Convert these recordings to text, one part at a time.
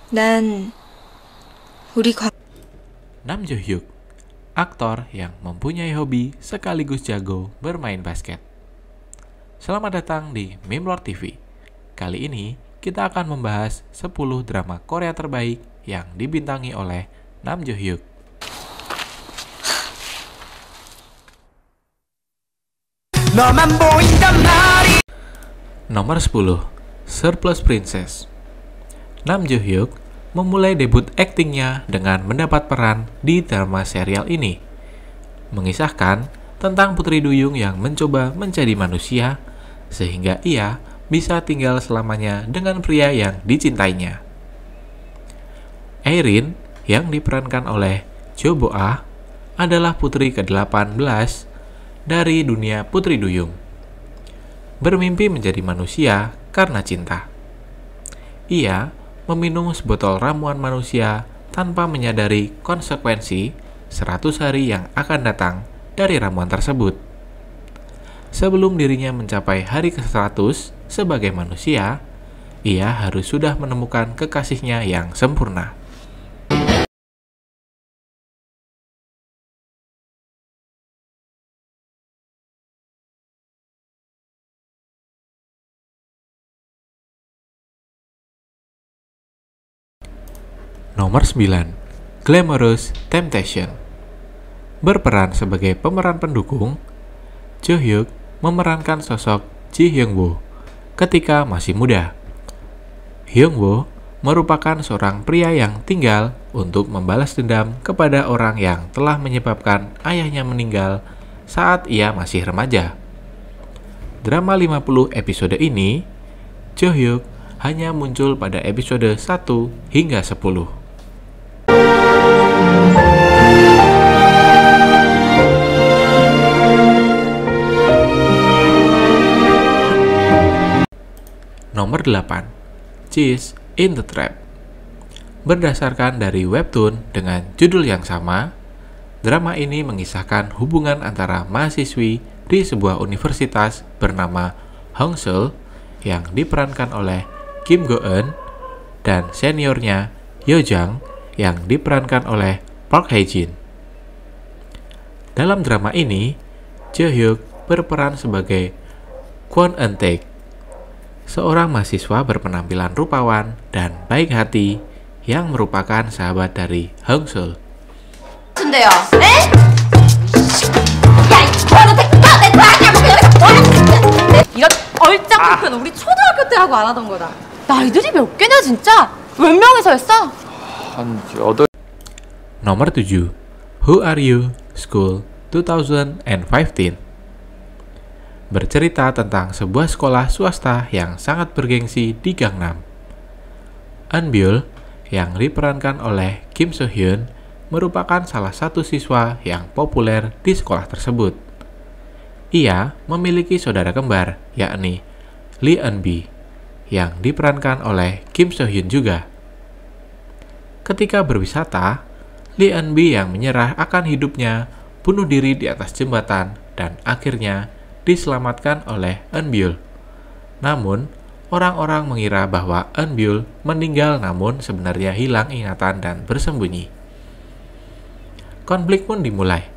난 우리 Nam Jo Hyuk, aktor yang mempunyai hobi sekaligus jago bermain basket. Selamat datang di Mimlord TV. Kali ini kita akan membahas 10 drama Korea terbaik yang dibintangi oleh Nam Jo Hyuk. Nomor 10, Surplus Princess. Nam Jo Hyuk memulai debut aktingnya dengan mendapat peran di drama serial ini, mengisahkan tentang putri duyung yang mencoba menjadi manusia sehingga ia bisa tinggal selamanya dengan pria yang dicintainya. Airin yang diperankan oleh Jo Bo-ah adalah putri ke-18 dari dunia putri duyung. Bermimpi menjadi manusia karena cinta. Ia meminum sebotol ramuan manusia tanpa menyadari konsekuensi 100 hari yang akan datang dari ramuan tersebut. Sebelum dirinya mencapai hari ke-100 sebagai manusia, ia harus sudah menemukan kekasihnya yang sempurna. Nomor 9, Glamorous Temptation. Berperan sebagai pemeran pendukung, Jo Hyuk memerankan sosok Ji Hyung Woo ketika masih muda. Hyung Woo merupakan seorang pria yang tinggal untuk membalas dendam kepada orang yang telah menyebabkan ayahnya meninggal saat ia masih remaja. Drama 50 episode ini, Jo Hyuk hanya muncul pada episode 1 hingga 10. Nomor 8, Cheese in the Trap. Berdasarkan dari webtoon dengan judul yang sama, drama ini mengisahkan hubungan antara mahasiswi di sebuah universitas bernama Hongseul yang diperankan oleh Kim Go-eun dan seniornya Yo Jang yang diperankan oleh Park Hae-jin. Dalam drama ini, Jo Hyuk berperan sebagai Kwon Eun-taek, seorang mahasiswa berpenampilan rupawan dan baik hati yang merupakan sahabat dari Hongseul. 근데요, 에? 야, 이 고아노택, 너내 고아냐, 뭐 여기서 뭐 하는 거야? 이런 얼짱 우리 초등학교 때 하고 안 하던 거다. 나이들이 몇 개냐 진짜? 몇 명이서 했어? 한 8. Nomor 7, Who Are You? School 2015. Bercerita tentang sebuah sekolah swasta yang sangat bergengsi di Gangnam. Eunbyul yang diperankan oleh Kim So Hyun merupakan salah satu siswa yang populer di sekolah tersebut. Ia memiliki saudara kembar, yakni Lee Eunbi, yang diperankan oleh Kim So Hyun juga. Ketika berwisata, Lee Eunbi yang menyerah akan hidupnya bunuh diri di atas jembatan dan akhirnya diselamatkan oleh Eunbyul. Namun, orang-orang mengira bahwa Eunbyul meninggal namun sebenarnya hilang ingatan dan bersembunyi. Konflik pun dimulai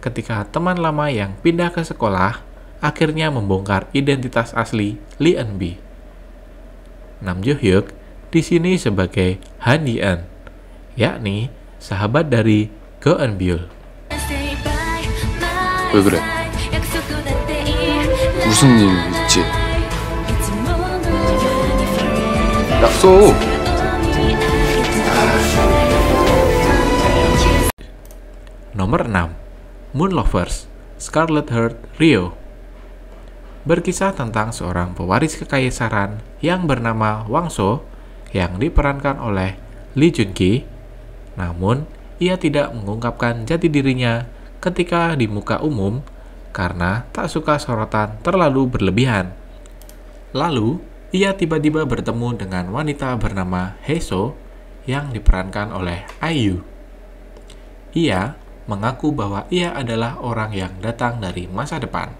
ketika teman lama yang pindah ke sekolah akhirnya membongkar identitas asli Lee Eunbi. Nam Jo Hyuk di sini sebagai Han Yi-eun, yakni sahabat dari Go Eunbyul. 왜 그래? 무슨 일 있지? 약속! Nomor 6, Moon Lovers, Scarlet Heart Ryeo. Berkisah tentang seorang pewaris kekaisaran yang bernama Wang So yang diperankan oleh Lee Jun-ki. Namun, ia tidak mengungkapkan jati dirinya ketika di muka umum karena tak suka sorotan terlalu berlebihan. Lalu, ia tiba-tiba bertemu dengan wanita bernama Hae-so yang diperankan oleh IU. Ia mengaku bahwa ia adalah orang yang datang dari masa depan.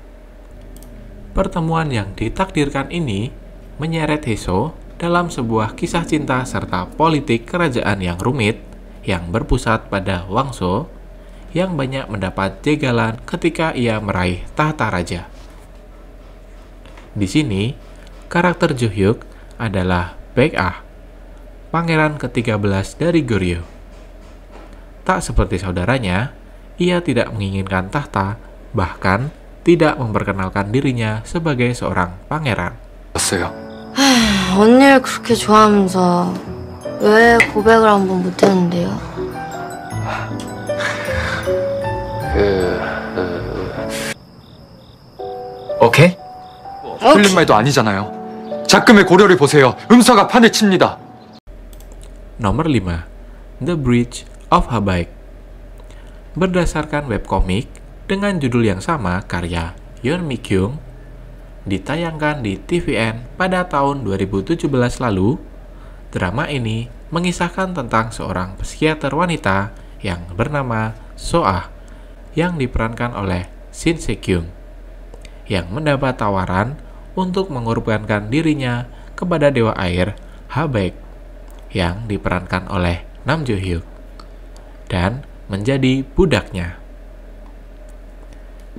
Pertemuan yang ditakdirkan ini menyeret Hae-so dalam sebuah kisah cinta serta politik kerajaan yang rumit yang berpusat pada Wangso yang banyak mendapat jegalan ketika ia meraih tahta raja. Di sini, karakter Jo Hyuk adalah Baek-ah, pangeran ke-13 dari Goryeo. Tak seperti saudaranya, ia tidak menginginkan tahta, bahkan tidak memperkenalkan dirinya sebagai seorang pangeran. 왔어요. 언니를 그렇게 좋아하면서 왜 고백을 한 번 못했는데요? 오케이? 틀린 말도 아니잖아요. 작금의 고려를 보세요. 음서가 판을 칩니다. Nomor 5. The Bridge of Habaek. Berdasarkan webkomik dengan judul yang sama karya Yeon Mi Kyung, ditayangkan di TVN pada tahun 2017 lalu, drama ini mengisahkan tentang seorang psikiater wanita yang bernama So-ah yang diperankan oleh Shin Se-kyung yang mendapat tawaran untuk mengorbankan dirinya kepada dewa air Habaek yang diperankan oleh Nam Jo Hyuk dan menjadi budaknya.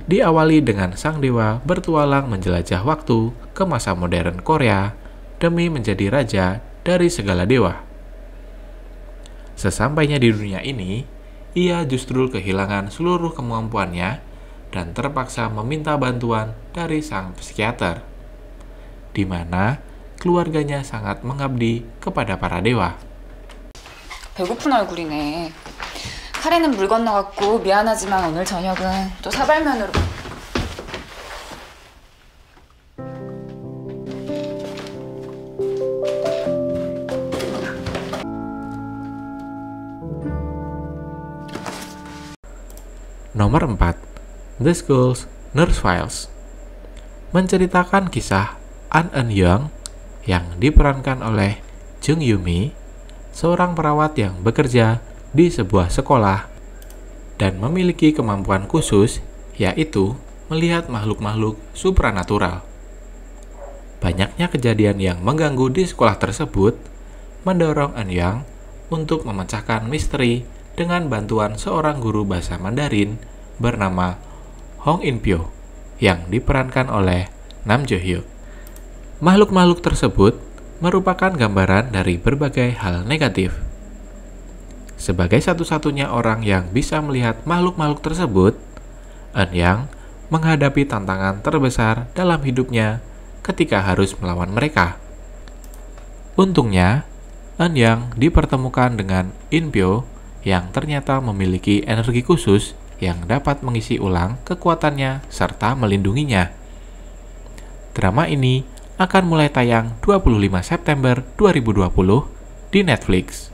Diawali dengan sang dewa bertualang menjelajah waktu ke masa modern Korea demi menjadi raja dari segala dewa. Sesampainya di dunia ini, ia justru kehilangan seluruh kemampuannya dan terpaksa meminta bantuan dari sang psikiater, di mana keluarganya sangat mengabdi kepada para dewa. 배고픈 얼굴이네. 카레는 물 건너갔고 미안하지만 오늘 저녁은 또 사발면으로. Nomor 4. The School's Nurse Files menceritakan kisah An Eun-young yang diperankan oleh Jung Yumi, seorang perawat yang bekerja di sebuah sekolah dan memiliki kemampuan khusus, yaitu melihat makhluk-makhluk supranatural. Banyaknya kejadian yang mengganggu di sekolah tersebut mendorong Eun-young untuk memecahkan misteri dengan bantuan seorang guru bahasa Mandarin bernama Hong In-pyo yang diperankan oleh Nam Jo Hyuk. Makhluk-makhluk tersebut merupakan gambaran dari berbagai hal negatif. Sebagai satu-satunya orang yang bisa melihat makhluk-makhluk tersebut, Eun-young menghadapi tantangan terbesar dalam hidupnya ketika harus melawan mereka. Untungnya, Eun-young dipertemukan dengan In-pyo yang ternyata memiliki energi khusus yang dapat mengisi ulang kekuatannya serta melindunginya. Drama ini akan mulai tayang 25 September 2020 di Netflix.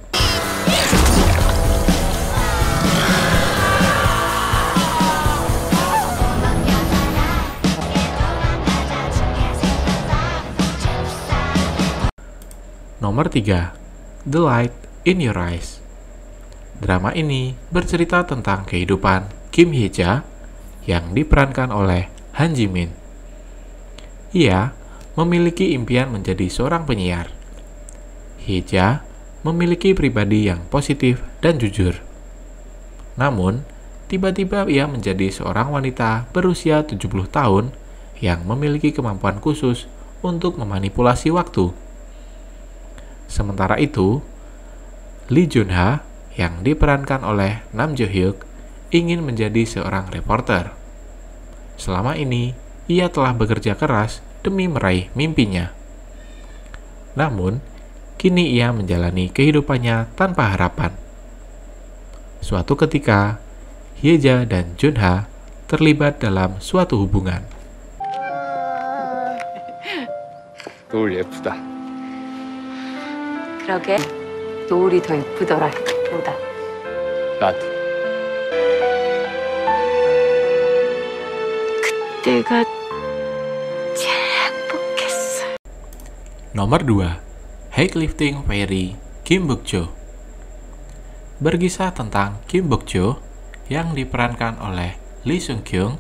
Nomor 3. The Light in Your Eyes. Drama ini bercerita tentang kehidupan Kim Hye-ja yang diperankan oleh Han Ji-min. Ia memiliki impian menjadi seorang penyiar. Hye-ja memiliki pribadi yang positif dan jujur. Namun, tiba-tiba ia menjadi seorang wanita berusia 70 tahun yang memiliki kemampuan khusus untuk memanipulasi waktu. Sementara itu, Lee Jun-ha yang diperankan oleh Nam Jo Hyuk ingin menjadi seorang reporter. Selama ini, ia telah bekerja keras demi meraih mimpinya. Namun, kini ia menjalani kehidupannya tanpa harapan. Suatu ketika, Hye-ja dan Jun-ha terlibat dalam suatu hubungan. 노을 예쁘다. 그러게 노을이 더 예쁘더라 보다. 나도. 내가 제일 행복했어. Nomor 2. Weightlifting Fairy Kim Bok-jo. Berkisah tentang Kim Bok-jo yang diperankan oleh Lee Sung-kyung,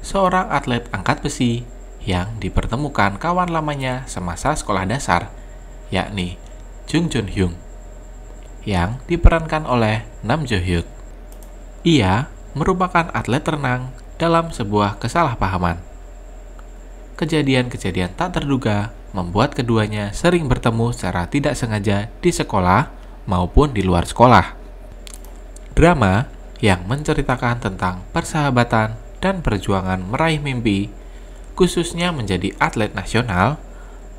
seorang atlet angkat besi yang dipertemukan kawan lamanya semasa sekolah dasar, yakni Jung Jun Hyung, yang diperankan oleh Nam Jo Hyuk. Ia merupakan atlet renang dalam sebuah kesalahpahaman. Kejadian-kejadian tak terduga membuat keduanya sering bertemu secara tidak sengaja di sekolah maupun di luar sekolah. Drama yang menceritakan tentang persahabatan dan perjuangan meraih mimpi, khususnya menjadi atlet nasional.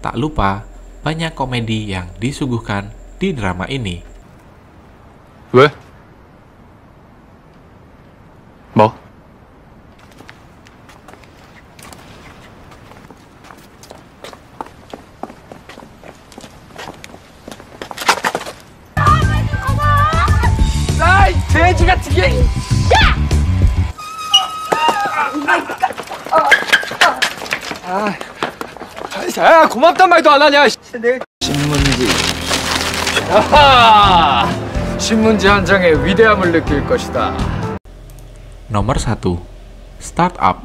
Tak lupa banyak komedi yang disuguhkan di drama ini. 왜? 뭐? 아이, 돼지 같은 게! 야! 고맙단 말도 안 하냐! 신문지. 아하! 신문지 한 장의 위대함을 느낄 것이다. Nomor 1. Startup.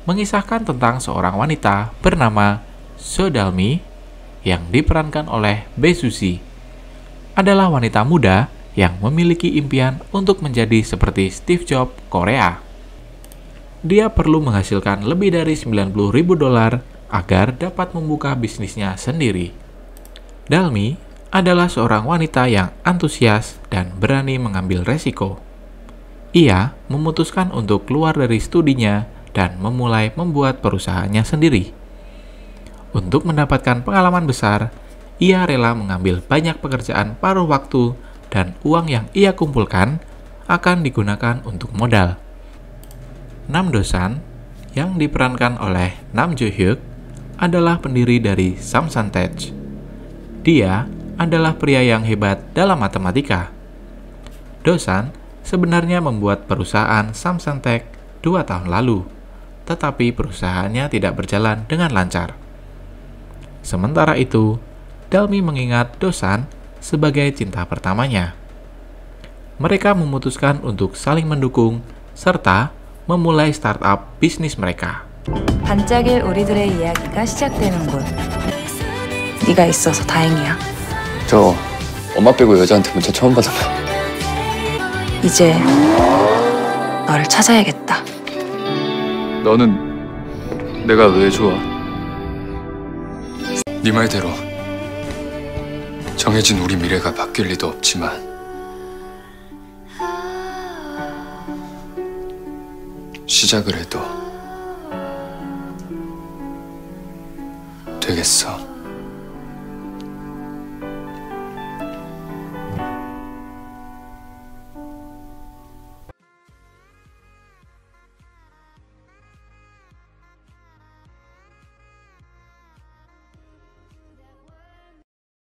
Mengisahkan tentang seorang wanita bernama So Dalmi yang diperankan oleh Bae Suzy. Adalah wanita muda yang memiliki impian untuk menjadi seperti Steve Jobs Korea. Dia perlu menghasilkan lebih dari $90.000 agar dapat membuka bisnisnya sendiri. Dalmi adalah seorang wanita yang antusias dan berani mengambil resiko. Ia memutuskan untuk keluar dari studinya dan memulai membuat perusahaannya sendiri. Untuk mendapatkan pengalaman besar, ia rela mengambil banyak pekerjaan paruh waktu dan uang yang ia kumpulkan akan digunakan untuk modal. Nam Do-san yang diperankan oleh Nam Jo Hyuk adalah pendiri dari Samsung. Dia adalah pria yang hebat dalam matematika. Do-san sebenarnya membuat perusahaan Samsung 2 tahun lalu, tetapi perusahaannya tidak berjalan dengan lancar. Sementara itu, Dalmi mengingat Do-san sebagai cinta pertamanya. Mereka memutuskan untuk saling mendukung serta memulai startup bisnis mereka. 반짝일 우리들의 이야기가 시작되는 곳. 네가 있어서 다행이야. 저 엄마 빼고 여자한테 문자 처음 받아봐요. 이제 너를 찾아야겠다. 너는 내가 왜 좋아? 네 말대로 정해진 우리 미래가 바뀔 리도 없지만 시작을 해도 되겠어.